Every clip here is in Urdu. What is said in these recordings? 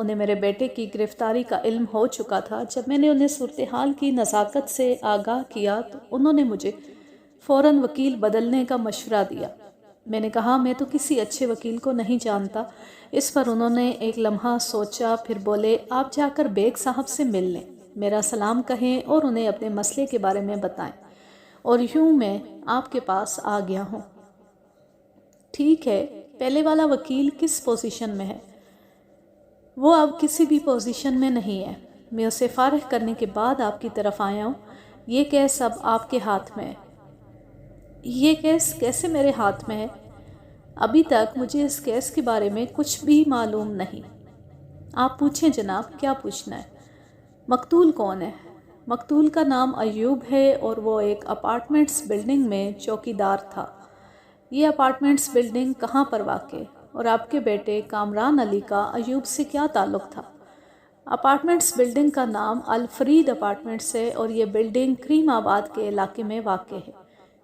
انہیں میرے بیٹے کی گرفتاری کا علم ہو چکا تھا۔ جب میں نے انہیں صورتحال کی نزاکت سے آگاہ کیا تو انہوں نے مجھے فوراً وکیل بدلنے کا مشورہ دیا۔ میں نے کہا میں تو کسی اچھے وکیل کو نہیں جانتا۔ اس پر انہوں نے ایک لمحہ سوچا، پھر بولے آپ جا کر بیگ صاحب سے مل لیں، میرا سلام کہیں اور انہیں اپنے مسئلے کے بارے میں بتائیں، اور یوں میں آپ کے پاس آ گیا ہوں۔ ٹھیک ہے، پہلے والا وکیل کس پوزیشن میں ہے؟ وہ اب کسی بھی پوزیشن میں نہیں ہے، میں اسے فارغ کرنے کے بعد آپ کی طرف آیا ہوں۔ یہ کیس اب آپ کے ہاتھ میں ہے۔ یہ کیس کیسے میرے ہاتھ میں ہے؟ ابھی تک مجھے اس کیس کے بارے میں کچھ بھی معلوم نہیں۔ آپ پوچھیں جناب، کیا پوچھنا ہے؟ مقتول کون ہے؟ مقتول کا نام ایوب ہے اور وہ ایک اپارٹمنٹس بلڈنگ میں چوکیدار تھا۔ یہ اپارٹمنٹس بلڈنگ کہاں پر واقع ہے؟ اور آپ کے بیٹے کامران علی کا ایوب سے کیا تعلق تھا؟ اپارٹمنٹس بلڈنگ کا نام الفرید اپارٹمنٹس ہے اور یہ بلڈنگ کریم آباد کے علاقے میں واقع ہے۔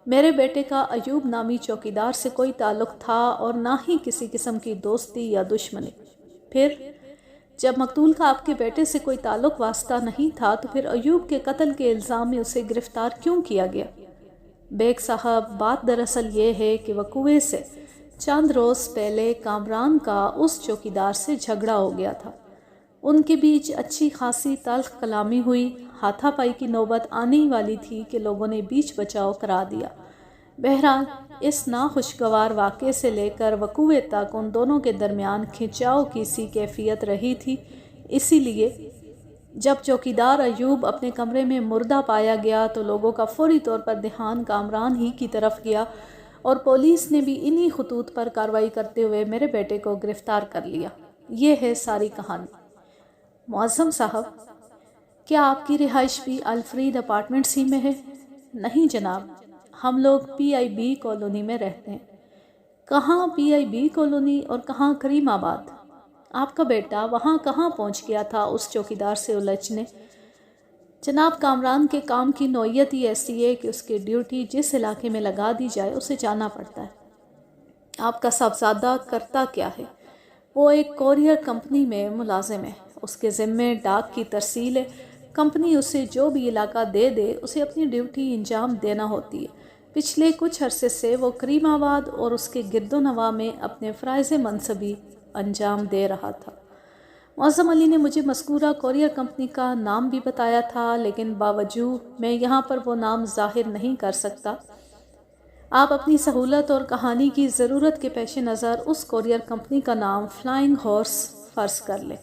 میرے بیٹے کا ایوب نامی چوکیدار سے کوئی تعلق تھا اور نہ ہی کسی قسم کی دوستی یا دشمنی۔ پھر جب مقتول کا آپ کے بیٹے سے کوئی تعلق واسطہ نہیں تھا تو پھر ایوب کے قتل کے الزام میں اسے گرفتار کیوں کیا گیا؟ بیگ صاحب، بات دراصل یہ ہے کہ وقوعے سے چند روز پہلے کامران کا اس چوکیدار سے جھگڑا ہو گیا تھا۔ ان کے بیچ اچھی خاصی تلخ کلامی ہوئی، ہاتھا پائی کی نوبت آنے ہی والی تھی کہ لوگوں نے بیچ بچاؤ کرا دیا۔ بہرحال اس ناخوشگوار واقعے سے لے کر وقوعے تک ان دونوں کے درمیان کھنچاؤ کی سی کیفیت رہی تھی۔ اسی لیے جب چوکیدار ایوب اپنے کمرے میں مردہ پایا گیا تو لوگوں کا فوری طور پر دھیان کامران ہی کی طرف گیا اور پولیس نے بھی انہی خطوط پر کارروائی کرتے ہوئے میرے بیٹے کو گرفتار کر لیا۔ یہ ہے ساری کہانی۔ معظم صاحب، کیا آپ کی رہائش بھی الفرید اپارٹمنٹس ہی میں ہے؟ نہیں جناب، ہم لوگ PIB کالونی میں رہتے ہیں۔ کہاں PIB کالونی اور کہاں کریم آباد؟ آپ کا بیٹا وہاں کہاں پہنچ گیا تھا اس چوکیدار سے الجھنے؟ جناب، کامران کے کام کی نوعیت ہی ایسی ہے کہ اس کی ڈیوٹی جس علاقے میں لگا دی جائے اسے جانا پڑتا ہے۔ آپ کا صاحبزادہ کرتا کیا ہے؟ وہ ایک کورئیر کمپنی میں ملازم ہے، اس کے ذمے ڈاک کی ترسیل ہے۔ کمپنی اسے جو بھی علاقہ دے دے اسے اپنی ڈیوٹی انجام دینا ہوتی ہے۔ پچھلے کچھ عرصے سے وہ کریم آباد اور اس کے گرد و نواح میں اپنے فرائض منصبی انجام دے رہا تھا۔ معظم علی نے مجھے مذکورہ کورئیر کمپنی کا نام بھی بتایا تھا، لیکن باوجود میں یہاں پر وہ نام ظاہر نہیں کر سکتا۔ آپ اپنی سہولت اور کہانی کی ضرورت کے پیش نظر اس کورئیر کمپنی کا نام فلائنگ ہارس فرض کر لیں۔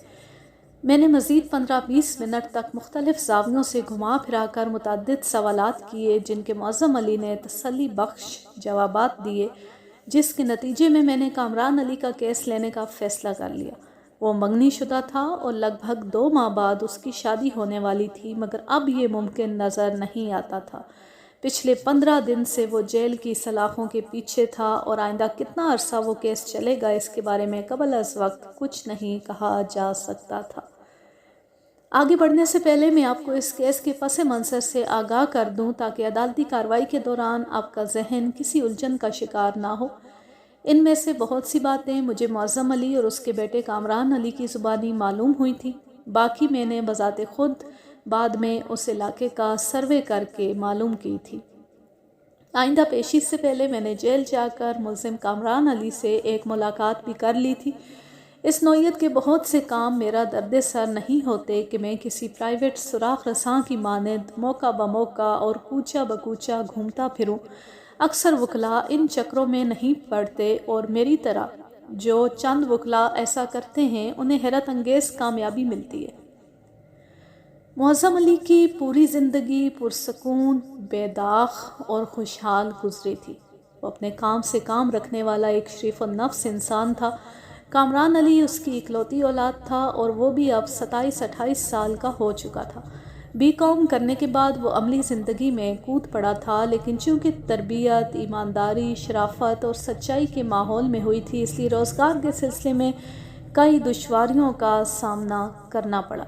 میں نے مزید 15-20 منٹ تک مختلف زاویوں سے گھما پھرا کر متعدد سوالات کیے، جن کے معظم علی نے تسلی بخش جوابات دیے، جس کے نتیجے میں نے کامران علی کا کیس لینے کا فیصلہ کر لیا۔ وہ منگنی شدہ تھا اور لگ بھگ 2 ماہ بعد اس کی شادی ہونے والی تھی، مگر اب یہ ممکن نظر نہیں آتا تھا۔ پچھلے 15 دن سے وہ جیل کی سلاخوں کے پیچھے تھا اور آئندہ کتنا عرصہ وہ کیس چلے گا اس کے بارے میں قبل از وقت کچھ نہیں کہا جا سکتا تھا۔ آگے بڑھنے سے پہلے میں آپ کو اس کیس کے پس منظر سے آگاہ کر دوں تاکہ عدالتی کارروائی کے دوران آپ کا ذہن کسی الجھن کا شکار نہ ہو۔ ان میں سے بہت سی باتیں مجھے معظم علی اور اس کے بیٹے کامران علی کی زبانی معلوم ہوئی تھی، باقی میں نے بذات خود بعد میں اس علاقے کا سروے کر کے معلوم کی تھی۔ آئندہ پیشی سے پہلے میں نے جیل جا کر ملزم کامران علی سے ایک ملاقات بھی کر لی تھی۔ اس نوعیت کے بہت سے کام میرا درد سر نہیں ہوتے کہ میں کسی پرائیویٹ سوراخ رساں کی مانند موقع بموقع اور کوچہ بکوچہ گھومتا پھروں۔ اکثر وکلاء ان چکروں میں نہیں پڑتے اور میری طرح جو چند وکلاء ایسا کرتے ہیں انہیں حیرت انگیز کامیابی ملتی ہے۔ معظم علی کی پوری زندگی پرسکون، بے داغ اور خوشحال گزری تھی۔ وہ اپنے کام سے کام رکھنے والا ایک شریف النفس انسان تھا۔ کامران علی اس کی اکلوتی اولاد تھا اور وہ بھی اب 27-28 سال کا ہو چکا تھا۔ BCom کرنے کے بعد وہ عملی زندگی میں کود پڑا تھا، لیکن چونکہ تربیت ایمانداری، شرافت اور سچائی کے ماحول میں ہوئی تھی، اس لیے روزگار کے سلسلے میں کئی دشواریوں کا سامنا کرنا پڑا،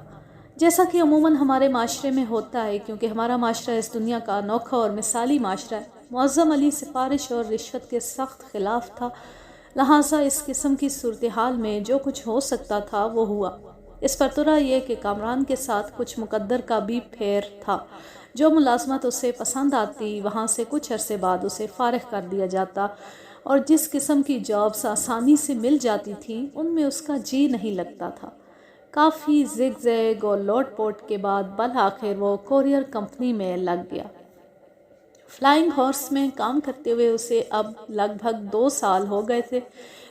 جیسا کہ عموماً ہمارے معاشرے میں ہوتا ہے، کیونکہ ہمارا معاشرہ اس دنیا کا انوکھا اور مثالی معاشرہ ہے۔ معظم علی سفارش اور رشوت کے سخت خلاف تھا، لہٰذا اس قسم کی صورتحال میں جو کچھ ہو سکتا تھا وہ ہوا۔ اس پر ترا یہ کہ کامران کے ساتھ کچھ مقدر کا بھی پھیر تھا۔ جو ملازمت اسے پسند آتی وہاں سے کچھ عرصے بعد اسے فارغ کر دیا جاتا، اور جس قسم کی جابس آسانی سے مل جاتی تھیں ان میں اس کا جی نہیں لگتا تھا۔ کافی زگ زیگ اور لوٹ پوٹ کے بعد بالآخر وہ کورئر کمپنی میں لگ گیا۔ فلائنگ ہارس میں کام کرتے ہوئے اسے اب لگ بھگ 2 سال ہو گئے تھے۔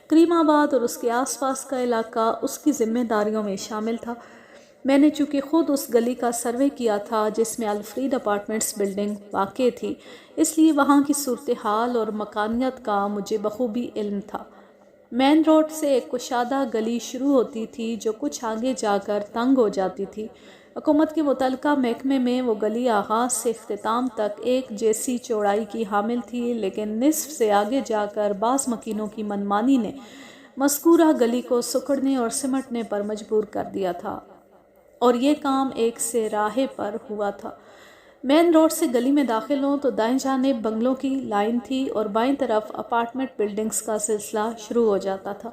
کریم آباد اور اس کے آس پاس کا علاقہ اس کی ذمہ داریوں میں شامل تھا۔ میں نے چونکہ خود اس گلی کا سروے کیا تھا جس میں الفریڈ اپارٹمنٹس بلڈنگ واقع تھی، اس لیے وہاں کی صورتحال اور مکانیت کا مجھے بخوبی علم تھا۔ مین روڈ سے ایک کشادہ گلی شروع ہوتی تھی جو کچھ آگے جا کر تنگ ہو جاتی تھی۔ حکومت کے متعلقہ محکمے میں وہ گلی آغاز سے اختتام تک ایک جیسی چوڑائی کی حامل تھی، لیکن نصف سے آگے جا کر بعض مکینوں کی منمانی نے مذکورہ گلی کو سکڑنے اور سمٹنے پر مجبور کر دیا تھا، اور یہ کام ایک سے راہے پر ہوا تھا۔ مین روڈ سے گلی میں داخل ہوں تو دائیں جانب بنگلوں کی لائن تھی اور بائیں طرف اپارٹمنٹ بلڈنگز کا سلسلہ شروع ہو جاتا تھا۔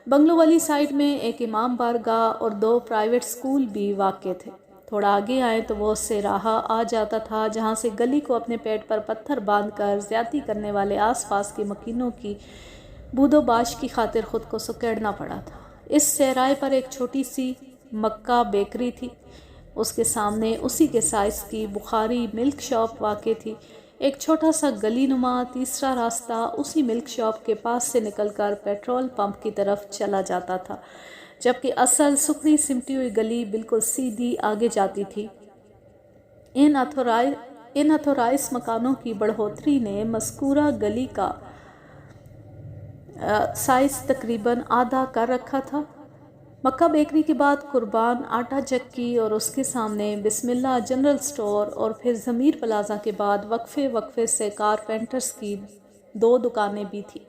بنگلوں والی سائڈ میں ایک امام بارگاہ اور 2 پرائیویٹ سکول بھی واقع تھے۔ تھوڑا آگے آئے تو وہ سے راہا آ جاتا تھا جہاں سے گلی کو اپنے پیٹ پر پتھر باندھ کر زیادتی کرنے والے آس پاس کے مکینوں کی بود و باش کی خاطر خود کو سکیڑنا پڑا تھا۔ اس صحرائے پر ایک چھوٹی سی مکہ بیکری تھی، اس کے سامنے اسی کے سائز کی بخاری ملک شاپ واقع تھی۔ ایک چھوٹا سا گلی نما تیسرا راستہ اسی ملک شاپ کے پاس سے نکل کر پیٹرول پمپ کی طرف چلا جاتا تھا، جبکہ اصل سکڑی سمٹی ہوئی گلی بالکل سیدھی آگے جاتی تھی۔ ان اتھورائز مکانوں کی بڑھوتری نے مذکورہ گلی کا سائز تقریباً آدھا کر رکھا تھا۔ مکہ بیکری کے بعد قربان آٹا چکی اور اس کے سامنے بسم اللہ جنرل سٹور اور پھر ضمیر پلازا کے بعد وقفے سے کارپینٹرز کی 2 دکانیں بھی تھیں۔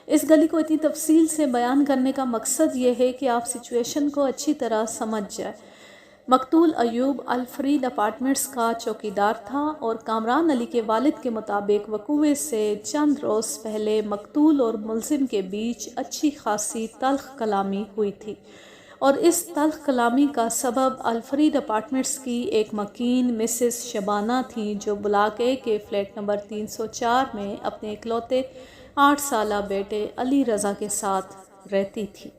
اس گلی کو اتنی تفصیل سے بیان کرنے کا مقصد یہ ہے کہ آپ سچویشن کو اچھی طرح سمجھ جائیں۔ مقتول ایوب الفریڈ اپارٹمنٹس کا چوکیدار تھا اور کامران علی کے والد کے مطابق وقوع سے چند روز پہلے مقتول اور ملزم کے بیچ اچھی خاصی تلخ کلامی ہوئی تھی، اور اس تلخ کلامی کا سبب الفریڈ اپارٹمنٹس کی ایک مکین مسز شبانہ تھیں جو بلاک اے کے فلیٹ نمبر 304 میں اپنے اکلوتے 8 سالہ بیٹے علی رضا کے ساتھ رہتی تھی۔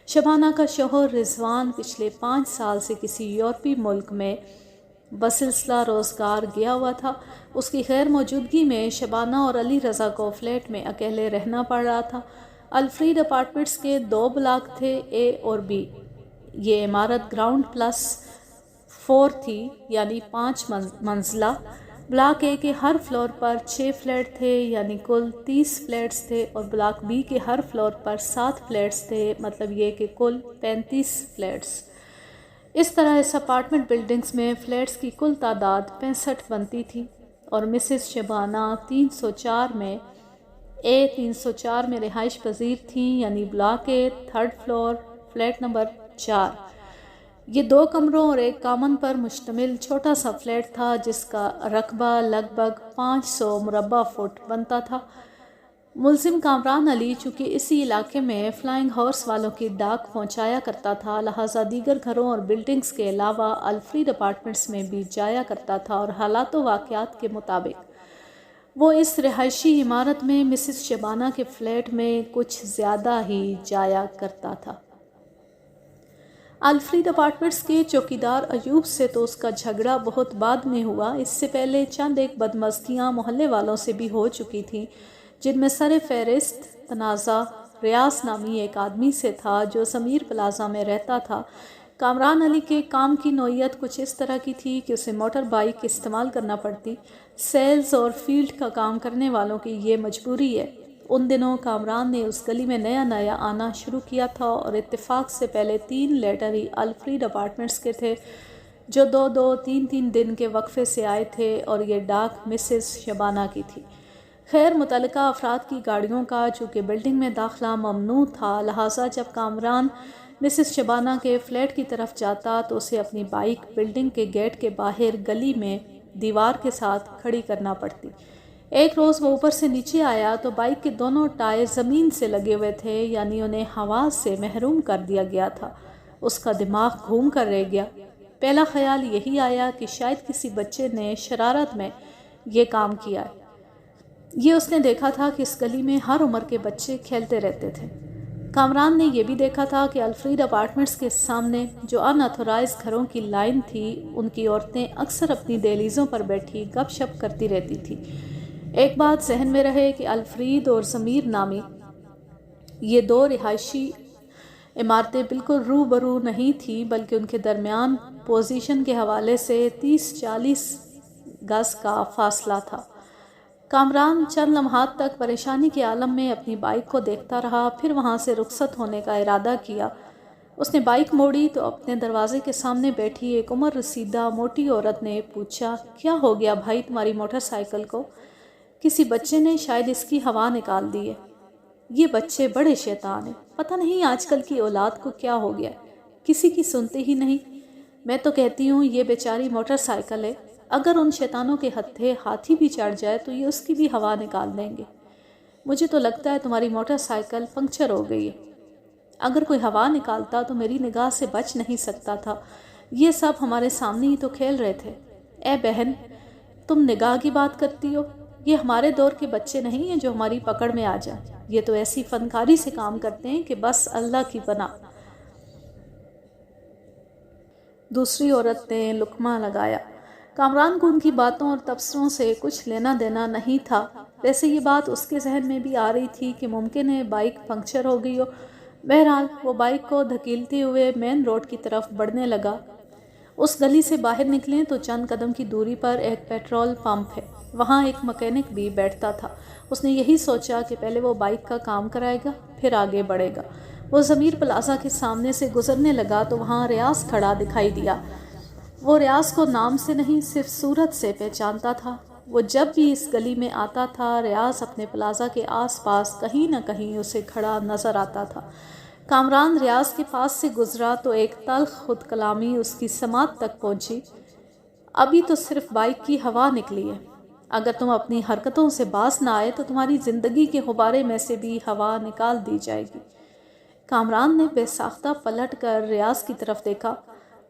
شبانہ کا شوہر رضوان پچھلے 5 سال سے کسی یورپی ملک میں بسلسلہ روزگار گیا ہوا تھا۔ اس کی غیر موجودگی میں شبانہ اور علی رضا کو فلیٹ میں اکیلے رہنا پڑ رہا تھا۔ الفریڈ اپارٹمنٹس کے 2 بلاک تھے، اے اور بی۔ یہ عمارت گراؤنڈ پلس 4 تھی، یعنی 5 منزلہ۔ بلاک اے کے ہر فلور پر 6 فلیٹ تھے، یعنی کل 30 فلیٹس تھے، اور بلاک بی کے ہر فلور پر 7 فلیٹس تھے، مطلب یہ کہ کل 35 فلیٹس۔ اس طرح اس اپارٹمنٹ بلڈنگز میں فلیٹس کی کل تعداد 65 بنتی تھی، اور مسز شبانہ 304 میں رہائش پذیر تھیں، یعنی بلاک اے 3rd فلور فلیٹ نمبر 4۔ یہ 2 کمروں اور 1 کامن پر مشتمل چھوٹا سا فلیٹ تھا جس کا رقبہ لگ بھگ 500 مربع فٹ بنتا تھا۔ ملزم کامران علی چونکہ اسی علاقے میں فلائنگ ہارس والوں کی ڈاک پہنچایا کرتا تھا، لہٰذا دیگر گھروں اور بلڈنگز کے علاوہ الفریڈ اپارٹمنٹس میں بھی جایا کرتا تھا، اور حالات و واقعات کے مطابق وہ اس رہائشی عمارت میں مسز شبانہ کے فلیٹ میں کچھ زیادہ ہی جایا کرتا تھا۔ الفریڈ اپارٹمنٹس کے چوکیدار ایوب سے تو اس کا جھگڑا بہت بعد میں ہوا، اس سے پہلے چند ایک بدمزگیاں محلے والوں سے بھی ہو چکی تھیں، جن میں سر فہرست تنازع ریاض نامی ایک آدمی سے تھا جو ضمیر پلازا میں رہتا تھا۔ کامران علی کے کام کی نوعیت کچھ اس طرح کی تھی کہ اسے موٹر بائیک استعمال کرنا پڑتی۔ سیلز اور فیلڈ کا کام کرنے والوں کی یہ مجبوری ہے۔ ان دنوں کامران نے اس گلی میں نیا آنا شروع کیا تھا، اور اتفاق سے پہلے 3 لیٹر ہی الفریڈ اپارٹمنٹس کے تھے جو 2-3 دن کے وقفے سے آئے تھے، اور یہ ڈاک مسز شبانہ کی تھی۔ خیر متعلقہ افراد کی گاڑیوں کا چونکہ بلڈنگ میں داخلہ ممنوع تھا، لہٰذا جب کامران مسز شبانہ کے فلیٹ کی طرف جاتا تو اسے اپنی بائیک بلڈنگ کے گیٹ کے باہر گلی میں دیوار کے ساتھ کھڑی کرنا پڑتی۔ ایک روز وہ اوپر سے نیچے آیا تو بائیک کے دونوں ٹائر زمین سے لگے ہوئے تھے، یعنی انہیں ہوا سے محروم کر دیا گیا تھا۔ اس کا دماغ گھوم کر رہ گیا۔ پہلا خیال یہی آیا کہ شاید کسی بچے نے شرارت میں یہ کام کیا ہے۔ یہ اس نے دیکھا تھا کہ اس گلی میں ہر عمر کے بچے کھیلتے رہتے تھے۔ کامران نے یہ بھی دیکھا تھا کہ الفریڈ اپارٹمنٹس کے سامنے جو ان اتھورائز گھروں کی لائن تھی، ان کی عورتیں اکثر اپنی دہلیزوں پر بیٹھی گپ شپ کرتی رہتی تھی۔ ایک بات ذہن میں رہے کہ الفریڈ اور ضمیر نامی یہ دو رہائشی عمارتیں بالکل روبرو نہیں تھیں، بلکہ ان کے درمیان پوزیشن کے حوالے سے 30-40 گز کا فاصلہ تھا۔ کامران چند لمحات تک پریشانی کے عالم میں اپنی بائک کو دیکھتا رہا، پھر وہاں سے رخصت ہونے کا ارادہ کیا۔ اس نے بائک موڑی تو اپنے دروازے کے سامنے بیٹھی ایک عمر رسیدہ موٹی عورت نے پوچھا، کیا ہو گیا بھائی تمہاری موٹر سائیکل کو؟ کسی بچے نے شاید اس کی ہوا نکال دی ہے۔ یہ بچے بڑے شیطان ہیں، پتہ نہیں آج کل کی اولاد کو کیا ہو گیا، کسی کی سنتے ہی نہیں۔ میں تو کہتی ہوں یہ بیچاری موٹر سائیکل ہے، اگر ان شیطانوں کے ہتھے ہاتھی بھی چڑھ جائے تو یہ اس کی بھی ہوا نکال دیں گے۔ مجھے تو لگتا ہے تمہاری موٹر سائیکل پنکچر ہو گئی ہے۔ اگر کوئی ہوا نکالتا تو میری نگاہ سے بچ نہیں سکتا تھا۔ یہ سب ہمارے سامنے ہی تو کھیل رہے تھے۔ اے بہن، تم نگاہ کی بات کرتی ہو؟ یہ ہمارے دور کے بچے نہیں ہیں جو ہماری پکڑ میں آ جائیں۔ یہ تو ایسی فنکاری سے کام کرتے ہیں کہ بس اللہ کی پناہ۔ دوسری عورت نے لقمہ لگایا۔ کامران کو ان کی باتوں اور تبصروں سے کچھ لینا دینا نہیں تھا۔ ویسے یہ بات اس کے ذہن میں بھی آ رہی تھی کہ ممکن ہے بائک پنکچر ہو گئی ہو۔ بہرحال وہ بائک کو دھکیلتے ہوئے مین روڈ کی طرف بڑھنے لگا۔ اس گلی سے باہر نکلیں تو چند قدم کی دوری پر ایک پیٹرول پمپ ہے، وہاں ایک مکینک بھی بیٹھتا تھا۔ اس نے یہی سوچا کہ پہلے وہ بائک کا کام کرائے گا، پھر آگے بڑھے گا۔ وہ ضمیر پلازا کے سامنے سے گزرنے لگا تو وہاں ریاض کھڑا دکھائی دیا۔ وہ ریاض کو نام سے نہیں صرف صورت سے پہچانتا تھا۔ وہ جب بھی اس گلی میں آتا تھا ریاض اپنے پلازا کے آس پاس کہیں نہ کہیں اسے کھڑا نظر آتا تھا۔ کامران ریاض کے پاس سے گزرا تو ایک تلخ خود کلامی اس کی سماعت تک پہنچی۔ ابھی تو صرف بائک کی ہوا نکلی ہے، اگر تم اپنی حرکتوں سے باز نہ آئے تو تمہاری زندگی کے غبارے میں سے بھی ہوا نکال دی جائے گی۔ کامران نے بے ساختہ پلٹ کر ریاض کی طرف دیکھا۔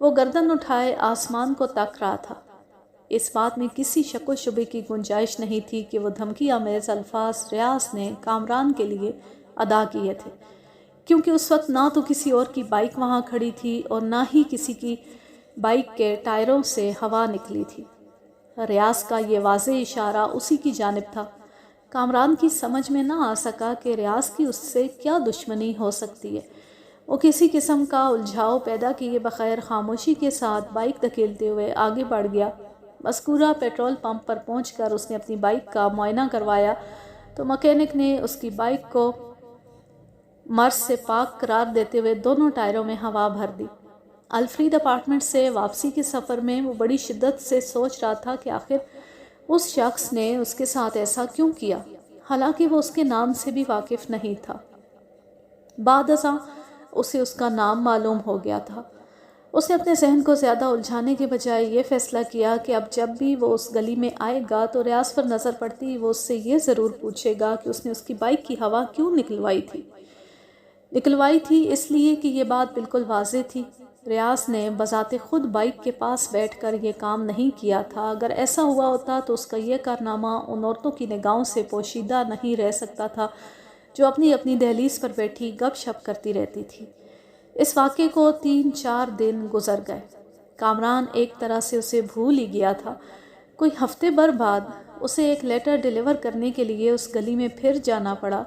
وہ گردن اٹھائے آسمان کو تک رہا تھا۔ اس بات میں کسی شک و شبے کی گنجائش نہیں تھی کہ وہ دھمکی آمیز الفاظ ریاض نے کامران کے لیے ادا کیے تھے، کیونکہ اس وقت نہ تو کسی اور کی بائک وہاں کھڑی تھی اور نہ ہی کسی کی بائک کے ٹائروں سے ہوا نکلی تھی۔ ریاض کا یہ واضح اشارہ اسی کی جانب تھا۔ کامران کی سمجھ میں نہ آ سکا کہ ریاض کی اس سے کیا دشمنی ہو سکتی ہے۔ وہ کسی قسم کا الجھاؤ پیدا کیے بغیر خاموشی کے ساتھ بائک دھکیلتے ہوئے آگے بڑھ گیا۔ مذکورہ پیٹرول پمپ پر پہنچ کر اس نے اپنی بائک کا معائنہ کروایا تو مکینک نے اس کی بائک کو مرض سے پاک قرار دیتے ہوئے دونوں ٹائروں میں ہوا بھر دی۔ الفریڈ اپارٹمنٹ سے واپسی کے سفر میں وہ بڑی شدت سے سوچ رہا تھا کہ آخر اس شخص نے اس کے ساتھ ایسا کیوں کیا، حالانکہ وہ اس کے نام سے بھی واقف نہیں تھا۔ بعد ازاں اسے اس کا نام معلوم ہو گیا تھا۔ اس نے اپنے ذہن کو زیادہ الجھانے کے بجائے یہ فیصلہ کیا کہ اب جب بھی وہ اس گلی میں آئے گا تو ریاض پر نظر پڑتی وہ اس سے یہ ضرور پوچھے گا کہ اس نے اس کی بائک کی ہوا کیوں نکلوائی تھی اس لیے کہ یہ بات بالکل واضح تھی۔ ریاض نے بذات خود بائک کے پاس بیٹھ کر یہ کام نہیں کیا تھا۔ اگر ایسا ہوا ہوتا تو اس کا یہ کارنامہ ان عورتوں کی نگاہوں سے پوشیدہ نہیں رہ سکتا تھا جو اپنی اپنی دہلیز پر بیٹھی گپ شپ کرتی رہتی تھی۔ اس واقعے کو 3-4 دن گزر گئے۔ کامران ایک طرح سے اسے بھول ہی گیا تھا۔ کوئی ہفتے بھر بعد اسے ایک لیٹر ڈیلیور کرنے کے لیے اس گلی میں پھر جانا پڑا۔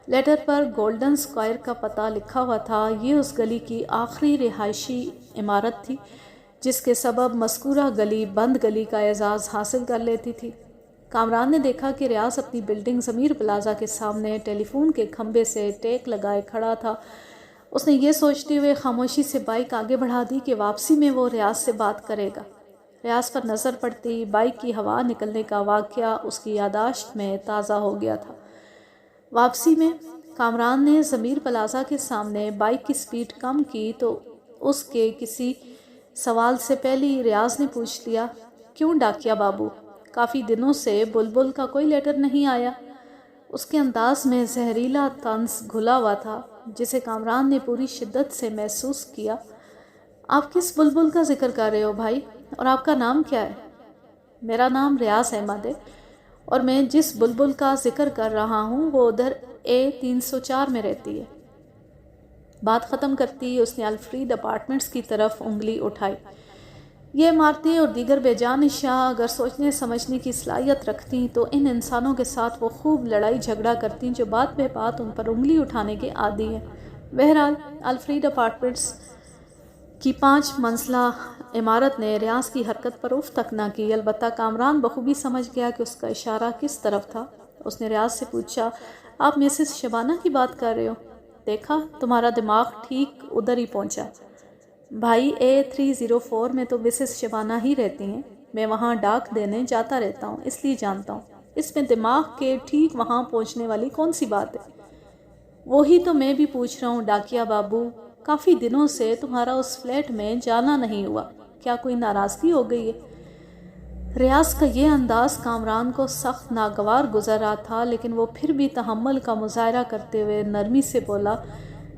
لیٹر پر گولڈن اسکوائر کا پتہ لکھا ہوا تھا۔ یہ اس گلی کی آخری رہائشی عمارت تھی جس کے سبب مذکورہ گلی بند گلی کا اعزاز حاصل کر لیتی تھی۔ کامران نے دیکھا کہ ریاض اپنی بلڈنگ ضمیر پلازا کے سامنے ٹیلی فون کے کھمبے سے ٹیک لگائے کھڑا تھا۔ اس نے یہ سوچتے ہوئے خاموشی سے بائک آگے بڑھا دی کہ واپسی میں وہ ریاض سے بات کرے گا۔ ریاض پر نظر پڑتی بائک کی ہوا نکلنے کا واقعہ اس کی یادداشت میں تازہ ہو گیا تھا۔ واپسی میں کامران نے ضمیر پلازا کے سامنے بائک کی سپیڈ کم کی تو اس کے کسی سوال سے پہلے ریاض نے پوچھ لیا، کیوں ڈاکیا بابو، کافی دنوں سے بلبل کا کوئی لیٹر نہیں آیا؟ اس کے انداز میں زہریلا طنز گھلا ہوا تھا جسے کامران نے پوری شدت سے محسوس کیا۔ آپ کس بلبل کا ذکر کر رہے ہو بھائی، اور آپ کا نام کیا ہے؟ میرا نام ریاض احمد ہے، اور میں جس بلبل کا ذکر کر رہا ہوں وہ ادھر A304 میں رہتی ہے۔ بات ختم کرتی اس نے الفریڈ اپارٹمنٹس کی طرف انگلی اٹھائی۔ یہ عمارتیں اور دیگر بے جان اشیاء اگر سوچنے سمجھنے کی صلاحیت رکھتیں تو ان انسانوں کے ساتھ وہ خوب لڑائی جھگڑا کرتیں جو بات بے بات ان پر انگلی اٹھانے کے عادی ہیں۔ بہرحال الفریڈ اپارٹمنٹس کی 5 منزلہ عمارت نے ریاض کی حرکت پر اف تک نہ کی، البتہ کامران بخوبی سمجھ گیا کہ اس کا اشارہ کس طرف تھا۔ اس نے ریاض سے پوچھا، آپ مسز شبانہ کی بات کر رہے ہو؟ دیکھا، تمہارا دماغ ٹھیک ادھر ہی پہنچا۔ بھائی A304 میں تو مسز شبانہ ہی رہتی ہیں، میں وہاں ڈاک دینے جاتا رہتا ہوں، اس لیے جانتا ہوں۔ اس میں دماغ کے ٹھیک وہاں پہنچنے والی کون سی بات ہے؟ وہی تو میں بھی پوچھ رہا ہوں ڈاکیا بابو، کافی دنوں سے تمہارا اس فلیٹ میں جانا نہیں ہوا، کیا کوئی ناراضگی ہو گئی ہے؟ ریاض کا یہ انداز کامران کو سخت ناگوار گزر رہا تھا، لیکن وہ پھر بھی تحمل کا مظاہرہ کرتے ہوئے نرمی سے بولا،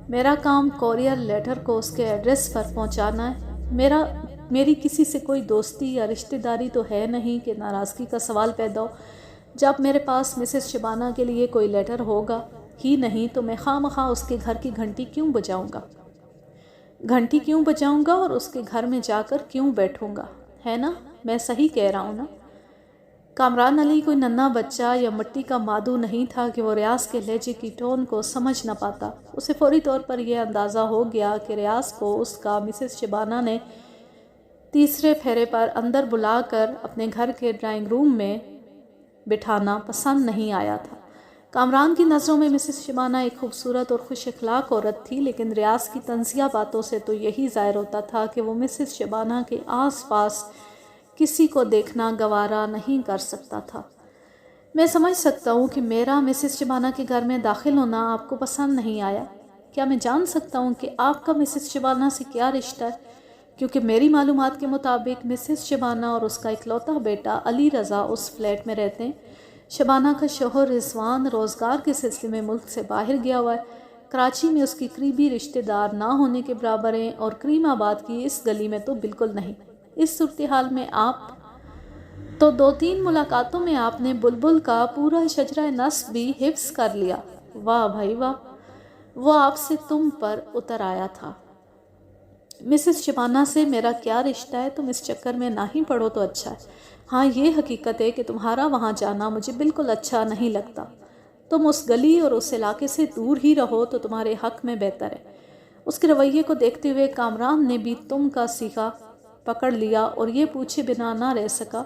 میرا کام کوریئر لیٹر کو اس کے ایڈریس پر پہنچانا ہے، میری کسی سے کوئی دوستی یا رشتہ داری تو ہے نہیں کہ ناراضگی کا سوال پیدا ہو۔ جب میرے پاس مسز شبانہ کے لیے کوئی لیٹر ہوگا ہی نہیں تو میں خواہ مخواہ اس کے گھر کی گھنٹی کیوں بجاؤں گا اور اس کے گھر میں جا کر کیوں بیٹھوں گا، ہے نا؟ میں صحیح کہہ رہا ہوں نا؟ کامران علی کوئی ننھا بچہ یا مٹی کا مادو نہیں تھا کہ وہ ریاض کے لہجے کی ٹون کو سمجھ نہ پاتا۔ اسے فوری طور پر یہ اندازہ ہو گیا کہ ریاض کو اس کا مسز شبانہ نے تیسرے پھیرے پر اندر بلا کر اپنے گھر کے ڈرائنگ روم میں بٹھانا پسند نہیں آیا تھا۔ کامران کی نظروں میں مسز شبانہ ایک خوبصورت اور خوش اخلاق عورت تھی، لیکن ریاض کی طنزیہ باتوں سے تو یہی ظاہر ہوتا تھا کہ وہ مسز شبانہ کے آس پاس کسی کو دیکھنا گوارا نہیں کر سکتا تھا۔ میں سمجھ سکتا ہوں کہ میرا مسز شبانہ کے گھر میں داخل ہونا آپ کو پسند نہیں آیا۔ کیا میں جان سکتا ہوں کہ آپ کا مسز شبانہ سے کیا رشتہ ہے؟ کیونکہ میری معلومات کے مطابق مسز شبانہ اور اس کا اکلوتا بیٹا علی رضا اس فلیٹ میں رہتے ہیں۔ شبانہ کا شوہر رضوان روزگار کے سلسلے میں ملک سے باہر گیا ہوا ہے، کراچی میں اس کی قریبی رشتہ دار نہ ہونے کے برابر ہیں، اور کریم آباد کی اس گلی میں تو بالکل نہیں۔ اس صورتحال میں آپ تو 2-3 ملاقاتوں میں آپ نے بلبل کا پورا شجرہ نسب بھی حفظ کر لیا۔ واہ بھائی واہ، وہ آپ سے تم پر اتر آیا تھا۔ مسز شبانہ سے میرا کیا رشتہ ہے، تم اس چکر میں نہ ہی پڑو تو اچھا ہے۔ ہاں یہ حقیقت ہے کہ تمہارا وہاں جانا مجھے بالکل اچھا نہیں لگتا۔ تم اس گلی اور اس علاقے سے دور ہی رہو تو تمہارے حق میں بہتر ہے۔ اس کے رویے کو دیکھتے ہوئے کامران نے بھی تم کا سیکھا پکڑ لیا اور یہ پوچھے بنا نہ رہ سکا،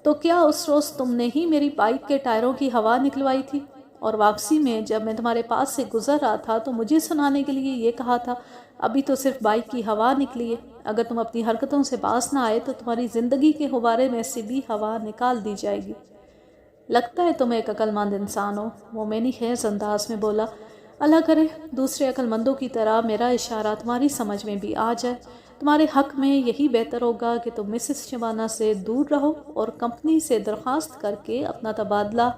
تو کیا اس روز تم نے ہی میری بائک کے ٹائروں کی ہوا نکلوائی تھی؟ اور واپسی میں جب میں تمہارے پاس سے گزر رہا تھا تو مجھے سنانے کے لیے یہ کہا تھا، ابھی تو صرف بائک کی ہوا نکلی ہے، اگر تم اپنی حرکتوں سے باز نہ آئے تو تمہاری زندگی کے غبارے میں سے بھی ہوا نکال دی جائے گی۔ لگتا ہے تم ایک عقل مند انسان ہو، مومنی خیز انداز میں بولا۔ اللہ کرے دوسرے عقل مندوں کی طرح میرا اشارہ تمہاری سمجھ میں بھی آ جائے۔ تمہارے حق میں یہی بہتر ہوگا کہ تم مسز شبانہ سے دور رہو اور کمپنی سے درخواست کر کے اپنا تبادلہ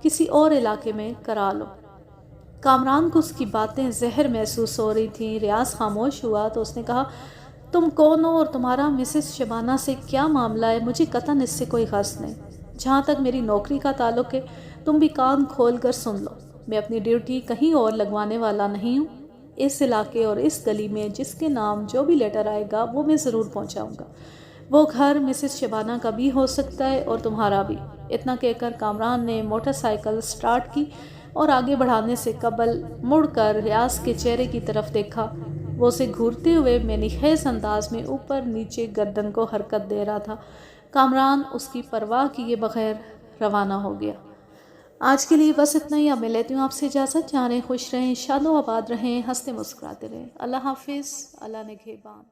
کسی اور علاقے میں کرا لو۔ کامران کو اس کی باتیں زہر محسوس ہو رہی تھیں۔ ریاض خاموش ہوا تو اس نے کہا، تم کون ہو اور تمہارا مسز شبانہ سے کیا معاملہ ہے؟ مجھے قطعاً اس سے کوئی غرض نہیں۔ جہاں تک میری نوکری کا تعلق ہے تم بھی کان کھول کر سن لو، میں اپنی ڈیوٹی کہیں اور لگوانے والا نہیں ہوں۔ اس علاقے اور اس گلی میں جس کے نام جو بھی لیٹر آئے گا وہ میں ضرور پہنچاؤں گا۔ وہ گھر مسز شبانہ کا بھی ہو سکتا ہے اور تمہارا بھی۔ اتنا کہہ کر کامران نے موٹر سائیکل سٹارٹ کی اور آگے بڑھانے سے قبل مڑ کر ریاض کے چہرے کی طرف دیکھا۔ وہ اسے گھورتے ہوئے منی خیز انداز میں اوپر نیچے گردن کو حرکت دے رہا تھا۔ کامران اس کی پرواہ کیے بغیر روانہ ہو گیا۔ آج کے لیے بس اتنا ہی، اب میں لیتی ہوں آپ سے اجازت۔ جانے خوش رہیں، شاد و آباد رہیں، ہنستے مسکراتے رہیں۔ اللہ حافظ، اللہ نگہبان۔